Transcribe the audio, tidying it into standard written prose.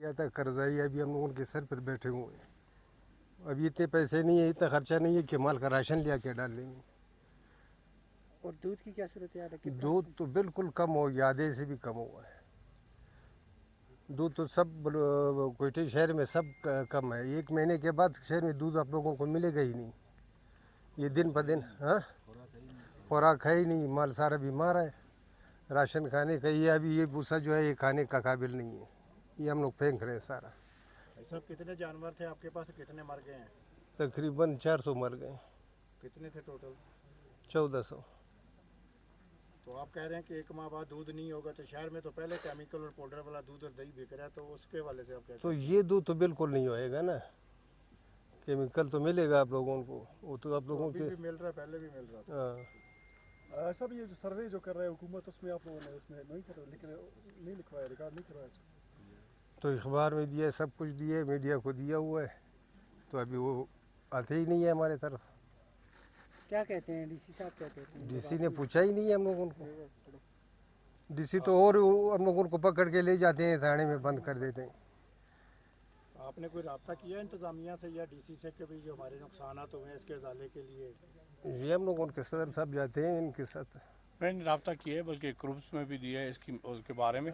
किया था कर्जा ही, अभी हम लोगों के सर पर बैठे हुए हैं। अभी इतने पैसे नहीं है, इतना खर्चा नहीं है कि माल का राशन लिया के डाल लेंगे। और दूध की क्या सूरत है? दूध तो बिल्कुल कम हो गया, आधे से भी कम हुआ है। दूध तो सब कोयटे शहर में सब कम है। 1 महीने के बाद शहर में दूध आप लोगों को मिलेगा ही नहीं। ये दिन पर दिन खुराक है ही नहीं, माल सारा बीमार है। राशन खाने का ये अभी ये भूसा जो है ये खाने का काबिल नहीं है, ये हम लोग फेंक रहे हैं सारा। सब कितने जानवर थे आपके पास, कितने मर गए हैं? तकरीबन 400 मर गए। कितने थे टोटल? 1400। तो आप कह रहे हैं कि 1 माह बाद दूध नहीं होगा, तो शहर में तो पहले केमिकल और पाउडर वाला दूध और दही बिक रहा है, तो उसके वाले से आप कहते तो हैं? ये दूध तो बिल्कुल नहीं होएगा ना, केमिकल तो मिलेगा आप लोगों को, वो तो आप लोगों अभी के। भी मिल रहा है, पहले भी मिल रहा था। हाँ, सब ये जो सर्वे जो कर रहा है हुकूमत, उसमें आप लोगों ने उसमें नहीं कर नहीं लिखवाया, रिकॉर्ड नहीं करवाया? तो अखबार में दिया, सब कुछ दिया, मीडिया को दिया हुआ है, तो अभी वो आते ही नहीं है हमारे तरफ। क्या कहते हैं डीसी साहब, क्या कहते हैं? डीसी ने पूछा ही नहीं है हम लोगों को। डीसी तो और हम लोगों को पकड़ के ले जाते हैं, थाने में बंद कर देते हैं। आपने कोई रब्ता किया इंतजामिया से या डीसी से कि भाई जो हमारे नुकसान हुए हैं इसके इजाले के लिए? ये हम लोग उनके सदर साहब जाते हैं इनके साथ। मैंने रब्ता किया है, बल्कि ग्रुप्स में भी दिया है इसकी उसके बारे में।